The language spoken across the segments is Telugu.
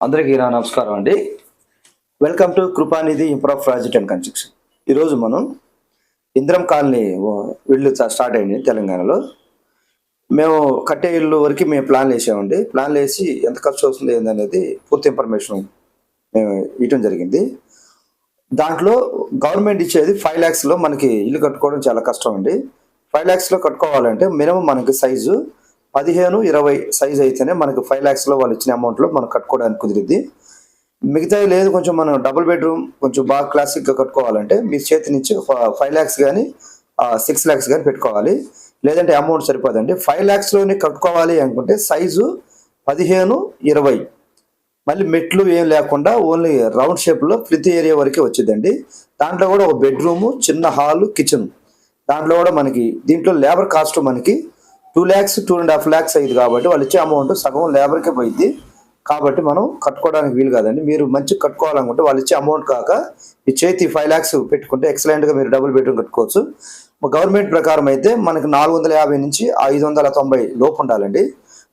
అందరికీ నా నమస్కారం అండి. Welcome to Kripanidhi improve project and construction. ఈరోజు మనం ఇంద్రం కాలనీ ఇల్లు స్టార్ట్ అయింది తెలంగాణలో. మేము కట్టే ఇల్లు వరకు మేము ప్లాన్లు వేసామండి. ప్లాన్లు వేసి ఎంత ఖర్చు వస్తుంది ఏందనేది పూర్తి ఇన్ఫర్మేషన్ మేము ఇవ్వడం జరిగింది. దాంట్లో గవర్నమెంట్ ఇచ్చేది 5 lakhsలో మనకి ఇల్లు కట్టుకోవడం చాలా కష్టం అండి. 5 lakhsలో కట్టుకోవాలంటే మినిమం మనకి సైజు 15-20 సైజు అయితేనే మనకి 5 lakhsలో వాళ్ళు ఇచ్చిన అమౌంట్లో మనం కట్టుకోవడానికి కుదిరిద్ది. మిగతాయి లేదు, కొంచెం మనం డబుల్ బెడ్రూమ్ కొంచెం బాగా క్లాసిక్గా కట్టుకోవాలంటే మీ చేతి నుంచి 5 lakhs కానీ 6 lakhs కానీ పెట్టుకోవాలి. లేదంటే అమౌంట్ సరిపోదండి. 5 lakhsలోనే కట్టుకోవాలి అనుకుంటే సైజు 15-20, మళ్ళీ మెట్లు ఏం లేకుండా ఓన్లీ రౌండ్ షేప్లో ఫ్లిత్ ఏరియా వరకే వచ్చిందండి. దాంట్లో కూడా ఒక బెడ్రూము, చిన్న హాలు, కిచెన్. దాంట్లో కూడా మనకి దీంట్లో లేబర్ కాస్ట్ మనకి 2 lakhs 2.5 lakhs అయింది కాబట్టి వాళ్ళు ఇచ్చే అమౌంట్ సగం లేబర్కే పోయింది. కాబట్టి మనం కట్టుకోవడానికి వీలు కాదండి. మీరు మంచిగా కట్టుకోవాలనుకుంటే వాళ్ళు ఇచ్చే అమౌంట్ కాక ఈ చేతి 5 lakhs పెట్టుకుంటే ఎక్సలెంట్గా మీరు డబుల్ బెడ్రూమ్ కట్టుకోవచ్చు. గవర్నమెంట్ ప్రకారం అయితే మనకి 450 నుంచి 590 లోపు ఉండాలండి.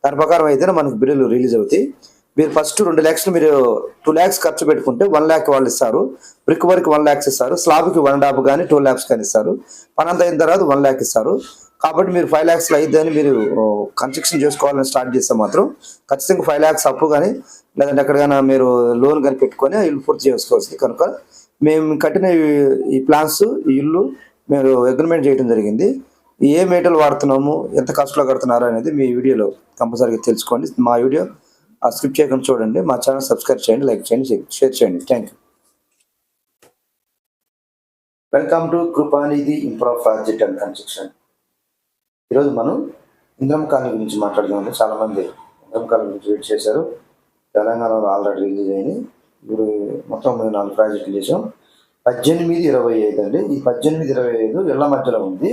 దాని ప్రకారం అయితే మనకి బిల్లులు రిలీజ్ అవుతాయి. మీరు ఫస్ట్ 2 lakhs మీరు 2 lakhs ఖర్చు పెట్టుకుంటే 1 lakh వాళ్ళు ఇస్తారు. బ్రిక్ వర్క్ 1 lakhs ఇస్తారు. స్లాబ్కి 1.5 కానీ 2 lakhs కానీ ఇస్తారు. పనంతా అయిన తర్వాత 1 lakh ఇస్తారు. కాబట్టి మీరు 5 lakhsలో అయిద్దని మీరు కన్స్ట్రక్షన్ చేసుకోవాలని స్టార్ట్ చేస్తే మాత్రం ఖచ్చితంగా 5 lakhs అప్పు కానీ లేదంటే ఎక్కడికైనా మీరు లోన్ కానీ పెట్టుకొని ఇల్లు పూర్తి చేసుకోవచ్చు. కనుక మేము కట్టిన ఈ ప్లాన్స్, ఈ ఇల్లు మీరు అగ్రిమెంట్ చేయడం జరిగింది. ఏ మెటీరియల్ వాడుతున్నాము, ఎంత కాస్ట్లో కడుతున్నారు అనేది మీ వీడియోలో కంపల్సరీగా తెలుసుకోండి. మా వీడియో స్కిప్ చేయకుండా చూడండి. మా ఛానల్ సబ్స్క్రైబ్ చేయండి, లైక్ చేయండి, షేర్ చేయండి. Thank you. Welcome to Kripanidhi improve project and construction. ఈరోజు మనం ఇంద్రం కాలనీ గురించి మాట్లాడుతున్నాం. చాలామంది ఇంద్రం కాలనీ గురించి వెయిట్ చేశారు. తెలంగాణలో ఆల్రెడీ రిలీజ్ అయ్యి ఇప్పుడు మొత్తం 4 ప్రాజెక్టులు చేసాం. 18-25 అండి. ఈ 18-25 ఇళ్ల మధ్యలో ఉంది.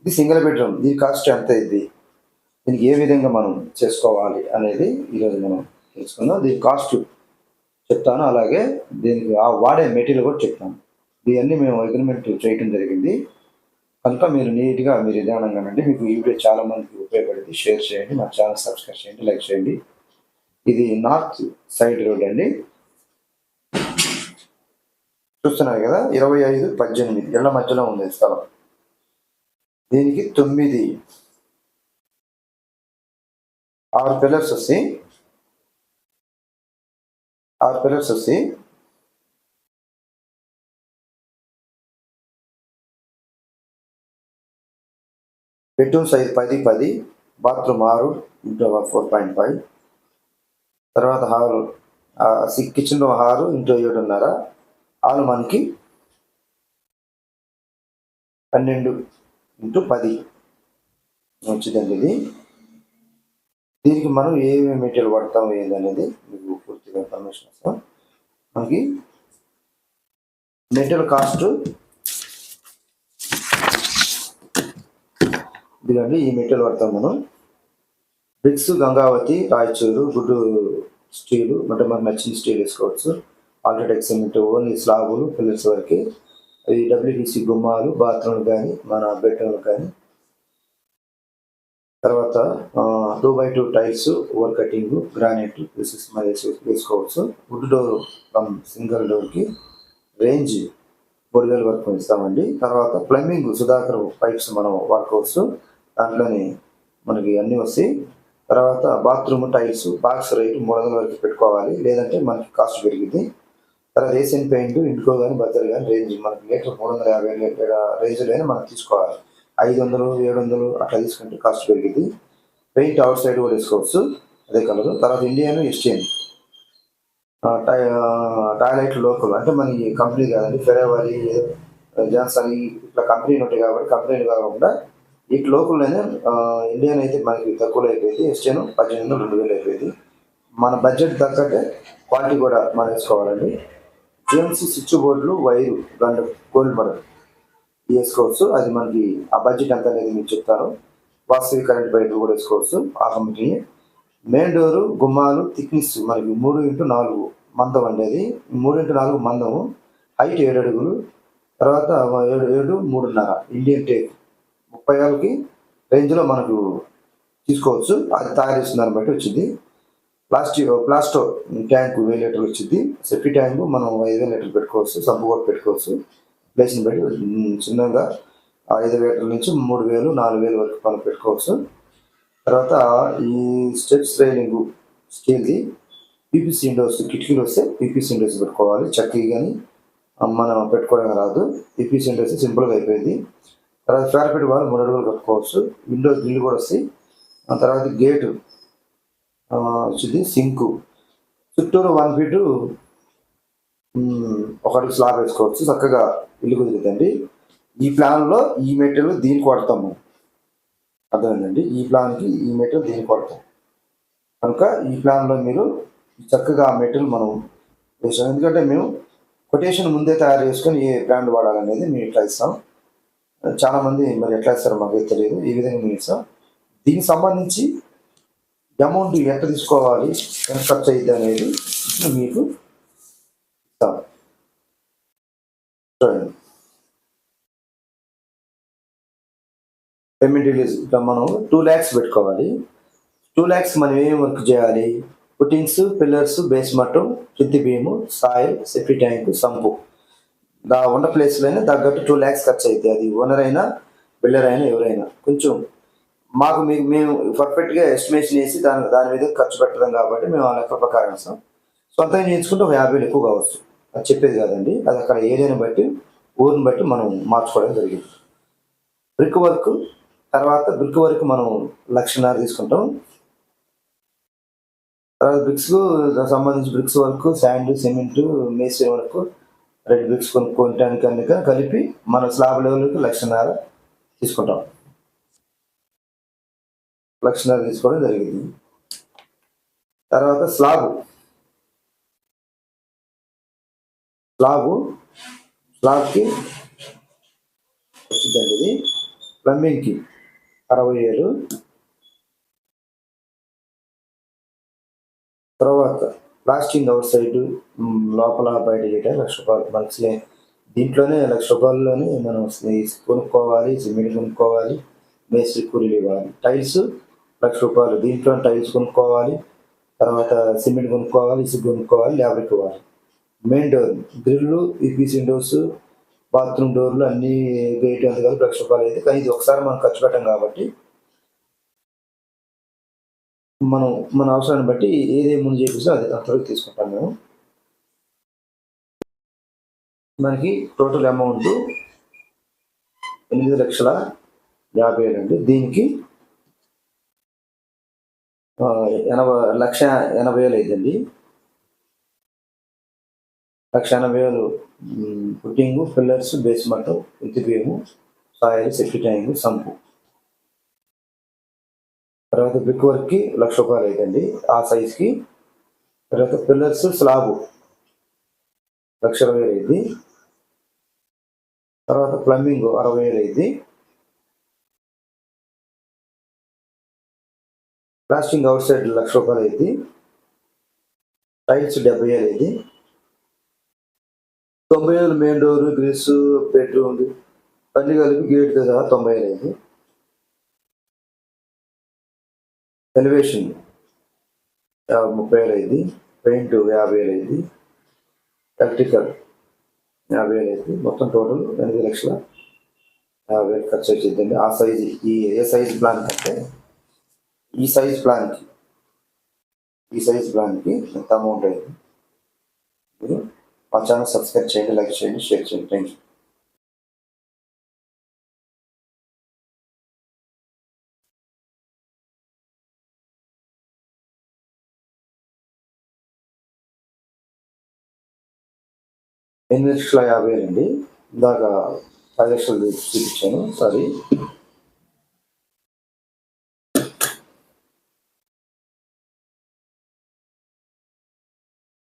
ఇది సింగిల్ బెడ్రూమ్. దీని కాస్ట్ ఎంత అయింది, దీనికి ఏ విధంగా మనం చేసుకోవాలి అనేది ఈరోజు మనం తెలుసుకుందాం. దీని కాస్ట్ చెప్తాను, అలాగే దీనికి వాడే మెటీరియల్ కూడా చెప్తాను. ఇవన్నీ మేము అగ్రిమెంట్ చేయడం జరిగింది. కనుక మీరు నీట్గా మీరు నిదానంగానండి. మీకు ఈ వీడియో చాలా మందికి ఉపయోగపడింది. షేర్ చేయండి, మా ఛానల్ సబ్స్క్రైబ్ చేయండి, లైక్ చేయండి. ఇది నార్త్ సైడ్ రోడ్ అండి. చూస్తున్నారు కదా, 25-18 ఇళ్ల మధ్యలో ఉంది స్థలం. దీనికి 6 పిల్లర్స్ వస్తాయి. 6 పిల్లర్స్ వస్తాయి. Bedroom size 10-10, bathroom 6x4.5. తర్వాత hall kitchen room 6x7.5. Hall మనకి 12x10 వచ్చిందండి. ఇది దీనికి మనం ఏమేమి మెటీరియల్ వాడతాం ఏందనేది మీకు పూర్తిగా ఇన్ఫర్మేషన్ వస్తాం. మనకి మెటీరియల్ కాస్ట్ ఇదిగండి. ఈ మెటీరియల్ వాడతాం మనం. బ్రిక్స్ గంగావతి, రాయచూరు, గుడ్డు స్టీలు, అంటే మనకు నచ్చిన స్టీల్ వేసుకోవచ్చు. ఆల్ట్రాటెక్ సిమెంట్, ఓన్లీ స్లాబులు పిల్లర్స్ వరకు. ఈ డబ్ల్యూబీసీ గుమ్మాలు, బాత్రూమ్లు కానీ మన బెడ్రూమ్లు కానీ. తర్వాత 2x2 tiles, over cutting, granite వేసుకోవచ్చు. వుడ్ డోర్ ఫ్రమ్ సింగిల్ డోర్కి రేంజ్ 3000 వరకు ఇస్తామండి. తర్వాత ప్లంబింగ్ సుధాకర్ పైప్స్ మనం వాడుకోవచ్చు. దాంట్లోని మనకి అన్నీ వస్తాయి. తర్వాత బాత్రూమ్ టైల్స్ బాక్స్ రేటు 300 వరకు పెట్టుకోవాలి, లేదంటే మనకి కాస్ట్ పెరిగింది. తర్వాత ఏషియన్ పెయింట్, ఇండికో కానీ బద్దర్ కానీ రేంజ్ మనకి లీటర్ 350 రేంజ్లోనే మనం తీసుకోవాలి. 500, 700 అట్లా తీసుకుంటే కాస్ట్ పెరిగింది. పెయింట్ అవుట్ సైడ్ కూడా వేసుకోవచ్చు అదే కలర్. తర్వాత ఇండియన్ ఎస్టియన్ టాయిలెట్ లోకల్, అంటే మన ఈ కంపెనీ కాదండి, ఫెరవరి, జాన్సన్ ఇట్లా కంపెనీలు ఉంటాయి కాబట్టి కంపెనీలు కాకుండా వీటి లోకల్లోనే. ఇండియన్ అయితే మనకి తక్కువలో అయిపోయింది. ఎస్టియన్ 1800-2000 అయిపోయింది. మన బడ్జెట్ తగ్గట్టే క్వాలిటీ కూడా మనం వేసుకోవాలండి. జేమ్స్ స్విచ్ బోర్డులు, వైరు, గంట గోల్డ్ మోడల్ వేసుకోవచ్చు. అది మనకి ఆ బడ్జెట్ ఎంత అనేది మీకు చెప్తాను. వాస్తవిక కరెంట్ బయటలు కూడా వేసుకోవచ్చు ఆ కంపెనీ. మెయిన్ డోరు, గుమ్మాలు థిక్నెస్ మనకి 3x4 మందం అండి. అది 3x4 మందము. హైట్ 7 అడుగులు. తర్వాత 7-3.5 ఇండియన్ టేక్ 30 రేంజ్లో మనకు తీసుకోవచ్చు. అది తయారు చేస్తున్న దాన్ని బట్టి వచ్చింది. ప్లాస్టో ట్యాంక్ 1000 లీటర్లు వచ్చింది. సెఫ్టీ ట్యాంక్ మనం 5000 లీటర్లు పెట్టుకోవచ్చు. సబ్బు కూడా పెట్టుకోవచ్చు. ప్లేస్ని బట్టి చిన్నగా 5 లీటర్ల నుంచి 3000 4000 వరకు మనం పెట్టుకోవచ్చు. తర్వాత ఈ స్టెప్స్ రైలింగ్ స్టీల్ది పీపీసీ విండోస్ కిటికీలు వస్తే పీపీసీ విండోస్ పెట్టుకోవాలి. చక్కీ కానీ మనం పెట్టుకోవడం రాదు. పీపీసీ విండోస్ సింపుల్గా అయిపోయింది. తర్వాత ఫ్యారపెట్ వాళ్ళు 3 అడుగులు కట్టుకోవచ్చు. విండో గ్రిల్ కూడా వస్తాయి. ఆ తర్వాత గేటు వచ్చింది. సింకు చుట్టూరు 1 ఫీటు 1 అడుగు స్లాబ్ వేసుకోవచ్చు. చక్కగా ఇల్లు కుదురుతుందండి. ఈ ప్లాన్లో ఈ మెటీరియల్ దీనికి వాడతాము. అర్థమైందండి. ఈ ప్లాన్కి ఈ మెటీరియల్ దీనికి వాడతాం కనుక ఈ ప్లాన్లో మీరు చక్కగా ఆ మెటీరియల్ మనం వేసాం. ఎందుకంటే మేము కొటేషన్ ముందే తయారు చేసుకొని ఏ బ్రాండ్ వాడాలనేది మేము ఇట్లా ఇస్తాం. చాలామంది మరి ఎట్లా ఇస్తారో మాకు తెలియదు. ఈ విధంగా మేము ఇస్తాం. దీనికి సంబంధించి అమౌంట్ ఎంత తీసుకోవాలి, ఎంత ఖర్చు అయ్యింది అనేది మీకు ఇస్తాం. చూడండి, పేమెంట్ రిలీజ్ ఇట్లా మనం 2 lakhs పెట్టుకోవాలి. 2 lakhs మనం ఏం వర్క్ చేయాలి? పుట్టింగ్స్, పిల్లర్స్, బేస్మెంట్, కింది beam, soil, septic tank, sump ఉన్న ప్లేస్లోనే తగ్గట్టు 2 lakhs ఖర్చు అవుతాయి. అది ఓనర్ అయినా బిల్డర్ అయినా ఎవరైనా కొంచెం మాకు మేము పర్ఫెక్ట్గా ఎస్టిమేషన్ వేసి దాని మీద ఖర్చు పెట్టడం కాబట్టి మేము ఆ లెక్క ప్రకారం ఇస్తాం. సొంతంగా చేయించుకుంటే ఒక 50,000 ఎక్కువ కావచ్చు. అది చెప్పేది కాదండి. అది అక్కడ ఏరియాని బట్టి ఊరిని బట్టి మనం మార్చుకోవడం జరిగింది. బ్రిక్ వర్క్ తర్వాత బ్రిక్ వర్క్ మనం 1,50,000 తీసుకుంటాం. తర్వాత బ్రిక్స్ సంబంధించి బ్రిక్స్ వర్క్, శాండ్, సిమెంట్, మేస్త్రి వర్క్, రెడ్ బ్రిక్స్ కొనుక్కోవటానికి అన్ని కలిపి మన స్లాబ్ లెవెల్కి 1,50,000 తీసుకుంటాం. 1,50,000 తీసుకోవడం జరిగింది. తర్వాత స్లాబ్కి వచ్చిందండి. ఇది ప్లంబింగ్కి 60,000. తర్వాత ప్లాస్టింగ్ అవుట్ సైడ్ లోపల బయట చేయటం 1,00,000 రూపాయలు. మనకి దీంట్లోనే 1,00,000 రూపాయల్లోనే మనం కొనుక్కోవాలి. సిమెంట్ కొనుక్కోవాలి, మేస్త్రి కూలీలు ఇవ్వాలి. టైల్స్ 1,00,000 రూపాయలు. దీంట్లో టైల్స్ కొనుక్కోవాలి, తర్వాత సిమెంట్ కొనుక్కోవాలి, ఇసుక కొనుక్కోవాలి, లేబర్కి ఇవ్వాలి. Main door grill, EPC Windows, bathroom డోర్లు అన్నీ గేట్ అంత కలిపి 1,00,000 రూపాయలు అయితే. కానీ ఇది ఒకసారి మనం ఖర్చు పెట్టాం కాబట్టి మన అవసరాన్ని బట్టి ఏదేమి ముందు చేపిస్తే అది అంతవరకు తీసుకుంటాం మేము. మనకి టోటల్ అమౌంట్ 8,50,000 అండి. దీనికి 1,80,000 అయిందండి. 1,80,000 పుట్టింగు, పిల్లర్స్, బేస్మెంట్, ఇంటి beam, soil, septic tank, sump. తర్వాత బ్రిక్ వర్క్కి 1,00,000 రూపాయలు అయిందండి ఆ సైజ్కి. తర్వాత పిల్లర్స్, స్లాబ్ 1,20,000 అయింది. తర్వాత ప్లంబింగ్ 60,000 అయింది. ప్లాస్టింగ్ అవుట్ సైడ్ 1,00,000 రూపాయలు అయింది. టైల్స్ 70,000 అయింది. 90,000 మెయిన్ డోర్, గ్రిల్స్, బెడ్రూమ్ అన్ని కలిపి గేట్ సహా 90,000 అయింది. ఎలివేషన్ 30,000 అయింది. పెయింట్ 50,000 అయింది. ఎలక్ట్రికల్ 50,000 అయింది. మొత్తం టోటల్ 8,50,000 ఖర్చు వచ్చిందండి. ఆ సైజ్ ఏ సైజ్ ప్లాన్ అంటే ఈ సైజ్ ప్లాన్కి ఎంత అమౌంట్ అయింది. మీరు మా ఛానల్ సబ్స్క్రైబ్ చేయండి, లైక్ చేయండి, షేర్ చేయండి. Thank you. $8,50,000 అండి. ఇందాక 10 లక్షలు చూపించాను. సారీ,